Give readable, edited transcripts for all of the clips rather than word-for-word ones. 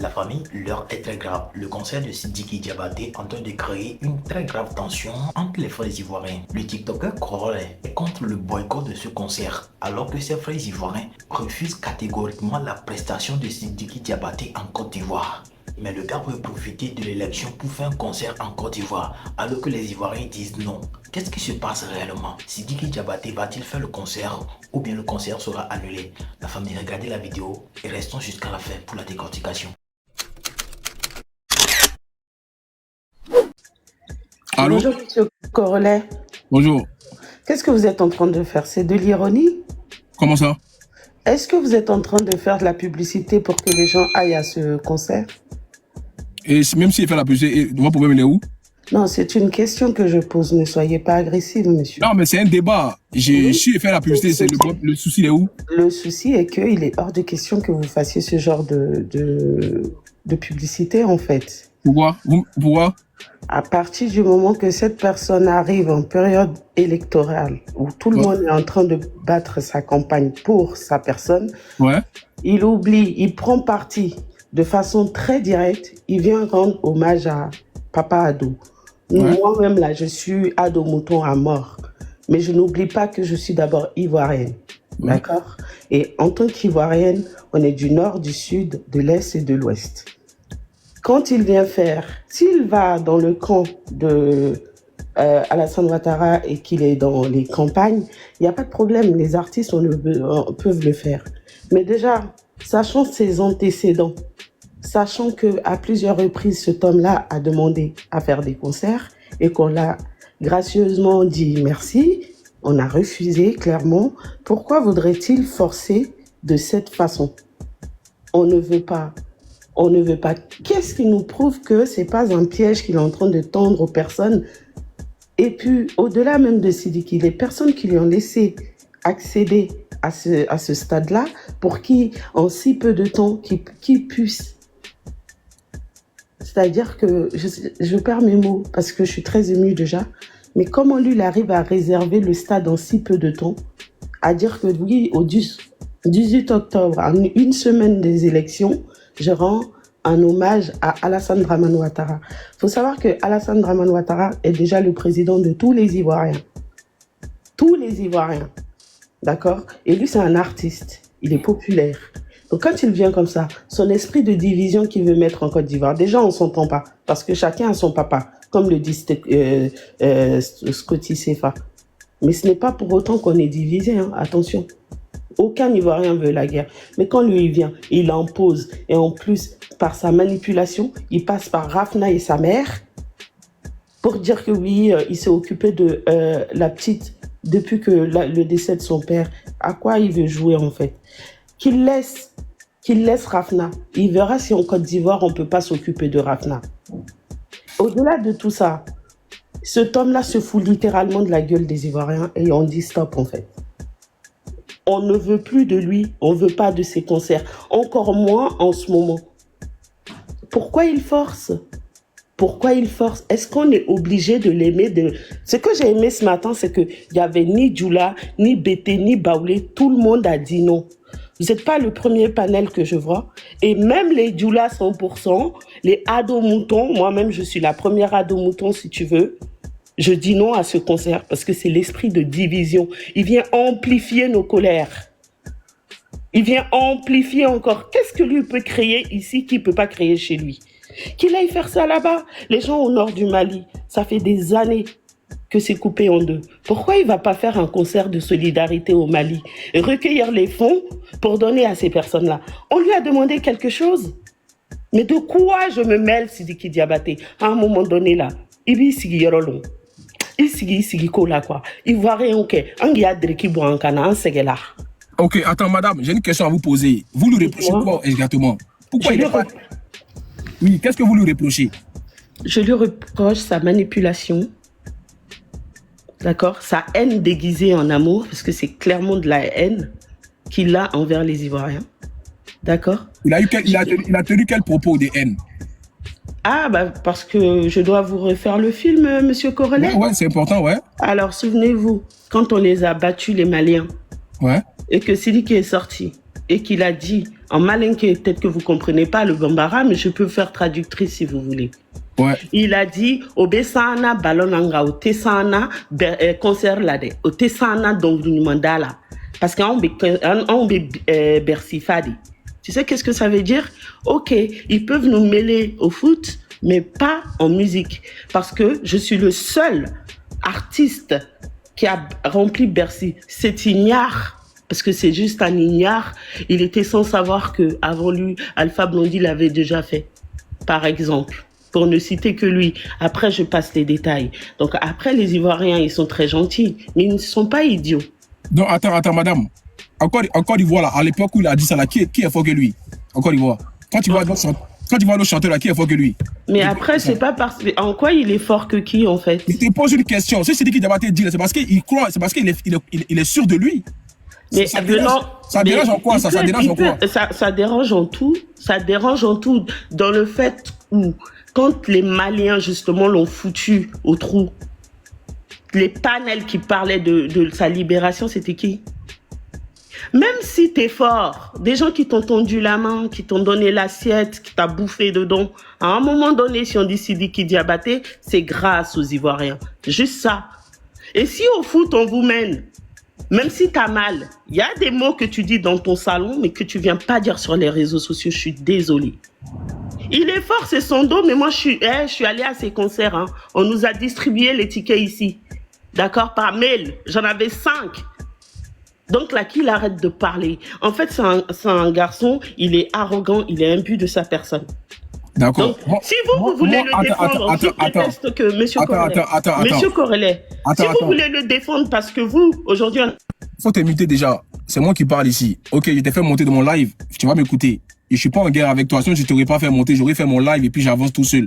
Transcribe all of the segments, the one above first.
La famille, l'heure est très grave. Le concert de Sidiki Diabaté est en train de créer une très grave tension entre les frères ivoiriens. Le TikToker Corolais est contre le boycott de ce concert, alors que ses frères ivoiriens refusent catégoriquement la prestation de Sidiki Diabaté en Côte d'Ivoire. Mais le gars veut profiter de l'élection pour faire un concert en Côte d'Ivoire, alors que les Ivoiriens disent non. Qu'est-ce qui se passe réellement? Sidiki Diabaté va-t-il faire le concert ou bien le concert sera annulé? La famille, regardez la vidéo et restons jusqu'à la fin pour la décortication. Allô? Bonjour, monsieur Corollet. Bonjour. Qu'est-ce que vous êtes en train de faire? C'est de l'ironie? Comment ça? Est-ce que vous êtes en train de faire de la publicité pour que les gens aillent à ce concert? Et même s'il fait la publicité, mon problème il est où? Non, c'est une question que je pose. Ne soyez pas agressif, monsieur. Non, mais c'est un débat. Si il fait la publicité, c'est le souci il est où? Le souci est qu'il est hors de question que vous fassiez ce genre de publicité, en fait. Pourquoi? Pourquoi? À partir du moment que cette personne arrive en période électorale, où tout le Ouais. monde est en train de battre sa campagne pour sa personne, Ouais. il oublie, il prend parti de façon très directe, il vient rendre hommage à Papa Ado. Ouais. Moi-même, là, je suis Ado Mouton à mort. Mais je n'oublie pas que je suis d'abord ivoirienne. Ouais. D'accord? Et en tant qu'Ivoirienne, on est du nord, du sud, de l'est et de l'ouest. Quand il vient faire, s'il va dans le camp de Alassane Ouattara et qu'il est dans les campagnes, il n'y a pas de problème, les artistes peuvent le faire. Mais déjà, sachant ses antécédents, sachant qu'à plusieurs reprises, cet homme-là a demandé à faire des concerts et qu'on l'a gracieusement dit merci, on a refusé clairement, pourquoi voudrait-il forcer de cette façon? On ne veut pas. On ne veut pas. Qu'est-ce qui nous prouve que ce n'est pas un piège qu'il est en train de tendre aux personnes? Et puis, au-delà même de Sidiki, les personnes qui lui ont laissé accéder à ce stade-là, pour qui, en si peu de temps, qui puisse. C'est-à-dire que, je perds mes mots parce que je suis très émue déjà, mais comment lui, il arrive à réserver le stade en si peu de temps, à dire que oui, au 18 octobre, en une semaine des élections, je rends un hommage à Alassane Dramane Ouattara. Il faut savoir que Alassane Dramane Ouattara est déjà le président de tous les Ivoiriens. Tous les Ivoiriens. D'accord? Et lui, c'est un artiste. Il est populaire. Donc, quand il vient comme ça, son esprit de division qu'il veut mettre en Côte d'Ivoire, déjà, on ne s'entend pas. Parce que chacun a son papa, comme le dit Scotty Sefa. Mais ce n'est pas pour autant qu'on est divisé, hein. Attention. Aucun Ivoirien veut la guerre. Mais quand lui, il vient, il impose. Et en plus, par sa manipulation, il passe par Rafna et sa mère pour dire que oui, il s'est occupé de la petite depuis que le décès de son père. À quoi il veut jouer, en fait? Qu'il laisse Rafna. Il verra si en Côte d'Ivoire, on ne peut pas s'occuper de Rafna. Au-delà de tout ça, cet homme-là se fout littéralement de la gueule des Ivoiriens et on dit stop, en fait. On ne veut plus de lui, on ne veut pas de ses concerts, encore moins en ce moment. Pourquoi il force? Pourquoi il force? Est-ce qu'on est obligé de l'aimer? Ce que j'ai aimé ce matin, c'est qu'il n'y avait ni Djoula, ni Bété, ni Baoulé. Tout le monde a dit non. Vous n'êtes pas le premier panel que je vois. Et même les Djoula 100%, les Ado Moutons, moi-même je suis la première Ado Mouton si tu veux. Je dis non à ce concert parce que c'est l'esprit de division. Il vient amplifier nos colères. Il vient amplifier encore. Qu'est-ce que lui peut créer ici qu'il ne peut pas créer chez lui? Qu'il aille faire ça là-bas. Les gens au nord du Mali, ça fait des années que c'est coupé en deux. Pourquoi il ne va pas faire un concert de solidarité au Mali et recueillir les fonds pour donner à ces personnes-là? On lui a demandé quelque chose. Mais de quoi je me mêle, Sidiki Diabaté? À un moment donné là, Ibi Sigi Yorolong. Sigi Kola quoi. Ivoirien ok. Angi Adreki Bouankana, Ansegela. Ok, attends, madame, j'ai une question à vous poser. Vous lui reprochez quoi exactement? Pourquoi il n'est pas... Oui, qu'est-ce que vous lui reprochez? Je lui reproche sa manipulation, d'accord, sa haine déguisée en amour, parce que c'est clairement de la haine qu'il a envers les Ivoiriens, d'accord. Il a tenu quel propos de haine? Ah, bah, parce que je dois vous refaire le film, monsieur Corollet. Ouais, c'est important, ouais. Alors, souvenez-vous, quand on les a battus, les Maliens, Ouais. et que Sidiki est sorti, et qu'il a dit en malinqué, peut-être que vous comprenez pas le bambara, mais je peux faire traductrice si vous voulez. Ouais. Il a dit obesana balonanga o tesana concert là de o tesana donc du mandala parce qu'on be Bercy Fadi. Tu sais qu'est-ce que ça veut dire? OK, ils peuvent nous mêler au foot mais pas en musique parce que je suis le seul artiste qui a rempli Bercy. C'est ignare parce que c'est juste un ignare. Il était sans savoir que avant lui Alpha Blondy l'avait déjà fait. Par exemple. Pour ne citer que lui. Après, je passe les détails. Donc, après, les Ivoiriens, ils sont très gentils, mais ils ne sont pas idiots. Non, attends, madame. Encore d'Ivoire, là, à l'époque où il a dit ça, là, qui est fort que lui? Encore d'Ivoire. Quand tu vois le chanteur, là, qui est fort que lui? Mais après, c'est pas parce que... En quoi il est fort que qui, en fait? Il te pose une question. Si c'est dit qu'il a dit, c'est parce qu'il croit, c'est parce qu'il est sûr de lui. Mais ça dérange en quoi, ça? Ça dérange en quoi? Ça dérange en tout. Ça dérange en tout. Dans le fait où... Quand les Maliens, justement, l'ont foutu au trou, les panels qui parlaient de sa libération, c'était qui? Même si t'es fort, des gens qui t'ont tendu la main, qui t'ont donné l'assiette, qui t'a bouffé dedans, à un moment donné, si on dit Sidiki Diabaté, c'est grâce aux Ivoiriens. Juste ça. Et si au foot, on vous mène, même si t'as mal, il y a des mots que tu dis dans ton salon, mais que tu viens pas dire sur les réseaux sociaux, je suis désolée. Il est fort, c'est son dos, mais moi, je suis allée à ses concerts. Hein. On nous a distribué les tickets ici. D'accord? Par mail. J'en avais 5. Donc là, qu'il arrête de parler. En fait, c'est un garçon, il est arrogant, il est imbu de sa personne. D'accord. Si vous voulez le défendre, sous prétexte que Monsieur Corellet, si vous voulez le défendre parce que vous, aujourd'hui... Faut t'imiter déjà. C'est moi qui parle ici. Ok, je t'ai fait monter de mon live. Tu vas m'écouter. Et je suis pas en guerre avec toi. Sinon, je t'aurais pas fait monter. J'aurais fait mon live et puis j'avance tout seul.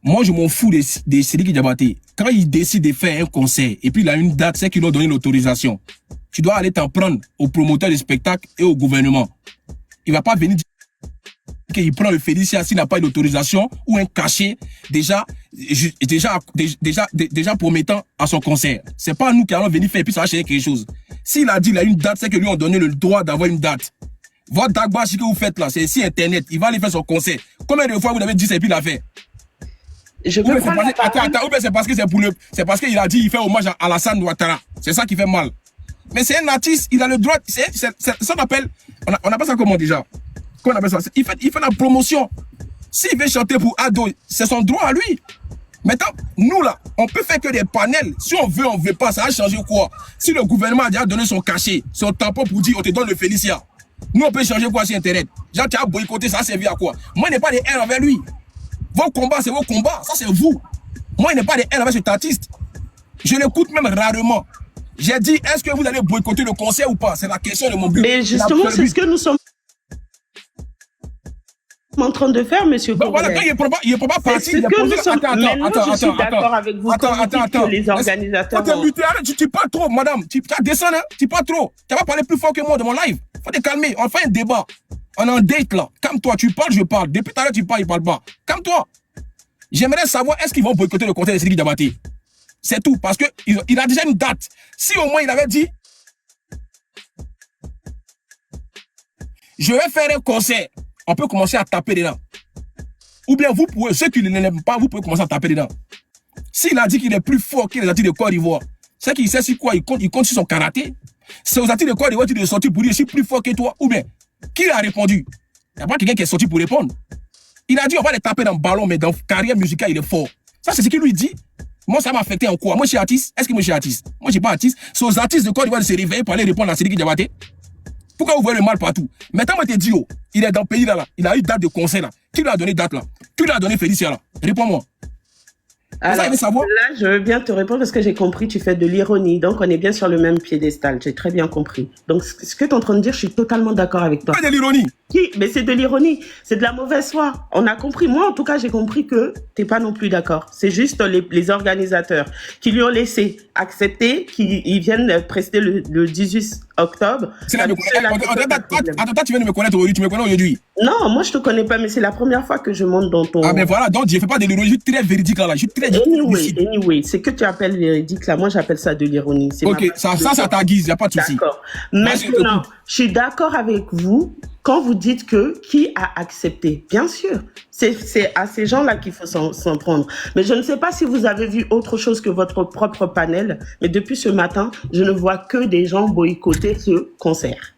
Moi, je m'en fous des Sidiki Diabaté. Quand il décide de faire un concert et puis il a une date, c'est qu'il doit donner l'autorisation. Tu dois aller t'en prendre aux promoteurs des spectacles et au gouvernement. Il va pas venir dire qu'il prend le Félicia s'il n'a pas d'autorisation ou un cachet déjà promettant à son concert. C'est pas nous qui allons venir faire et puis ça va chercher quelque chose. S'il a dit qu'il a une date, c'est que lui on donné le droit d'avoir une date. Votre Dagba, ce que vous faites là, c'est ici Internet. Il va aller faire son concert. Combien de fois vous avez dit ça et puis il a fait? Ou bien c'est parce que c'est parce qu'il a dit il fait hommage à Alassane Ouattara. C'est ça qui fait mal. Mais c'est un artiste, il a le droit. Ça on appelle ça comment déjà? Comment on appelle ça? Il fait la promotion. S'il veut chanter pour Ado, c'est son droit à lui. Maintenant, nous là, on peut faire que des panels. Si on veut pas, ça va changer quoi? Si le gouvernement a déjà donné son cachet, son tampon pour dire on te donne le Félicia. Nous, on peut changer quoi sur Internet? Genre, tu as boycotté, ça a servi à quoi? Moi, il n'est pas de haine envers lui. Vos combats, c'est vos combats. Ça, c'est vous. Moi, il n'est pas de haine envers cet artiste. Je l'écoute même rarement. J'ai dit, est-ce que vous allez boycotter le concert ou pas? C'est la question de mon but. Mais justement, c'est ce que nous sommes en train de faire, monsieur Corellet. Voilà, quand il est pas parti. C'est ce que nous sommes... Attends, je suis d'accord avec vous. Attends. Les organisateurs... Tu parles trop, madame. Tu descends, hein. Tu parles trop. Tu vas parler plus fort que moi de mon live. Faut te calmer. On fait un débat. On est en date, là. Calme-toi. Tu parles, je parle. Depuis tout à l'heure, tu parles, il parle pas. Calme-toi. J'aimerais savoir, est-ce qu'ils vont boycotter le concert de Sidiki Diabaté? C'est tout. Parce qu'il a déjà une date. Si au moins il avait dit, je vais faire un concert, on peut commencer à taper dedans. Ou bien vous pouvez, ceux qui ne l'aiment pas, vous pouvez commencer à taper dedans. S'il a dit qu'il est plus fort que les artistes de Côte d'Ivoire, c'est qu'il sait sur quoi il compte sur son karaté. C'est aux artistes de Côte d'Ivoire qui sont sortis pour dire je suis plus fort que toi. Ou bien, qui a répondu? Il n'y a pas quelqu'un qui est sorti pour répondre. Il a dit on va les taper dans le ballon, mais dans la carrière musicale, il est fort. Ça, c'est ce qu'il lui dit. Moi, ça m'a affecté en quoi? Moi, je suis artiste. Est-ce que moi, je suis artiste? Moi, je ne suis pas artiste. C'est aux artistes de Côte d'Ivoire de se réveiller pour aller répondre à Sidiki Diabaté. Pourquoi vous voyez le mal partout? Maintenant, moi, je te dis, oh, il est dans le pays là. Il a eu date de concert là. Qui lui a donné date là? Qui lui a donné Félicia là? Réponds-moi. Alors, là, je veux bien te répondre parce que j'ai compris, tu fais de l'ironie. Donc, on est bien sur le même piédestal. J'ai très bien compris. Donc, ce que tu es en train de dire, je suis totalement d'accord avec toi. Pas de l'ironie. Mais c'est de l'ironie. C'est de la mauvaise foi. On a compris. Moi, en tout cas, j'ai compris que tu n'es pas non plus d'accord. C'est juste les organisateurs qui lui ont laissé accepter qu'ils viennent prester le 18 octobre. C'est attends, tu viens de me connaître aujourd'hui. Tu me connais aujourd'hui? Non, moi, je te connais pas, mais c'est la première fois que je monte dans ton... Ah, mais voilà. Donc, je ne fais pas de l'ironie. Je suis très véridique là. Je suis très Anyway, c'est que tu appelles véridique là. Moi, j'appelle ça de l'ironie. Ok, ça t'aiguise. Il n'y a pas de souci. D'accord. Je suis d'accord avec vous quand vous dites que qui a accepté. Bien sûr, c'est à ces gens-là qu'il faut s'en prendre. Mais je ne sais pas si vous avez vu autre chose que votre propre panel, mais depuis ce matin, je ne vois que des gens boycotter ce concert.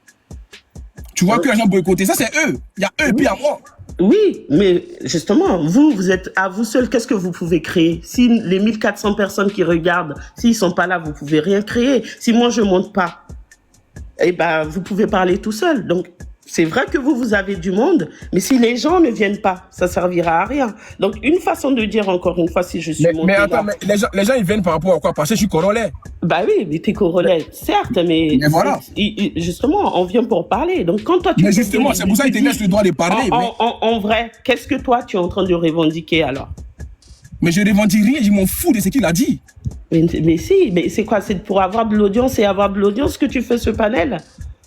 Tu vois que les gens boycotter, ça c'est eux. Il y a eux et puis il y a moi. Oui, mais justement, vous êtes à vous seul, qu'est-ce que vous pouvez créer? Si les 1400 personnes qui regardent, s'ils sont pas là, vous pouvez rien créer. Si moi je monte pas, eh ben, vous pouvez parler tout seul. Donc, c'est vrai que vous avez du monde, mais si les gens ne viennent pas, ça servira à rien. Donc, une façon de dire encore une fois, si je suis montée Mais attends, là, mais les gens ils viennent par rapport à quoi? Parce que je suis congolais. bah oui, mais t'es congolais, certes, mais voilà. justement, on vient pour parler. Donc, quand toi tu Mais justement, c'est pour ça qu'ils te laissent le droit de parler. En vrai, qu'est-ce que toi tu es en train de revendiquer alors? Mais je revendique rien, je m'en fous de ce qu'il a dit. Mais si, mais c'est quoi? C'est pour avoir de l'audience et avoir de l'audience que tu fais ce panel?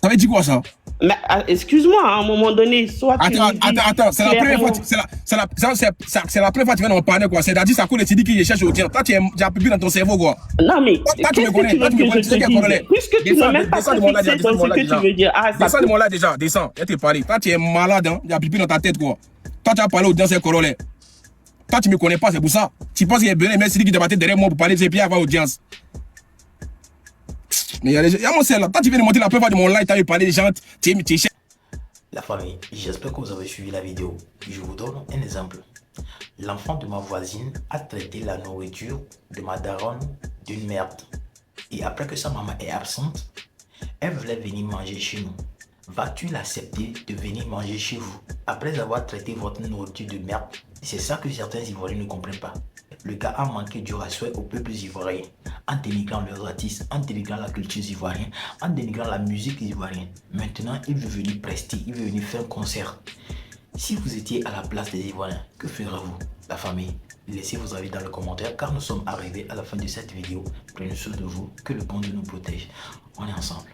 Ça veut dire quoi ça? Mais excuse-moi, à un moment donné, soit tu Attends, c'est la première fois, c'est la première fois que tu viens d'en parler quoi. C'est-à-dire ça coule et tu dis qu'il cherche au tien. Toi tu as plus dans ton cerveau quoi. Non mais qu'est-ce que tu veux que je te dise? Puisque tu n'as même pas fixé dans ce que tu veux dire. Ah, descends de mon là déjà, descends. Je t'ai parlé. Toi tu es malade, hein. Il y a pipi dans ta tête quoi. Toi tu as parlé aux audience congolais. Toi tu me connais pas, c'est pour ça. Tu penses qu'il y a besoin de mettre qui débattait derrière moi pour parler de ces pieds avant audience. Mais il y a mon sel là. Toi tu viens de monter la première fois de mon live, tu as eu parlé des gens, La famille, j'espère que vous avez suivi la vidéo. Je vous donne un exemple. L'enfant de ma voisine a traité la nourriture de ma daronne d'une merde. Et après que sa maman est absente, elle voulait venir manger chez nous. Vas-tu l'accepter de venir manger chez vous après avoir traité votre nourriture de merde? C'est ça que certains Ivoiriens ne comprennent pas. Le gars a manqué du respect aux peuples ivoiriens en dénigrant leurs artistes, en dénigrant la culture ivoirienne, en dénigrant la musique ivoirienne. Maintenant, il veut venir prester, il veut venir faire un concert. Si vous étiez à la place des Ivoiriens, que ferez-vous, la famille? Laissez vos avis dans les commentaires car nous sommes arrivés à la fin de cette vidéo. Prenez soin de vous, que le bon Dieu nous protège. On est ensemble.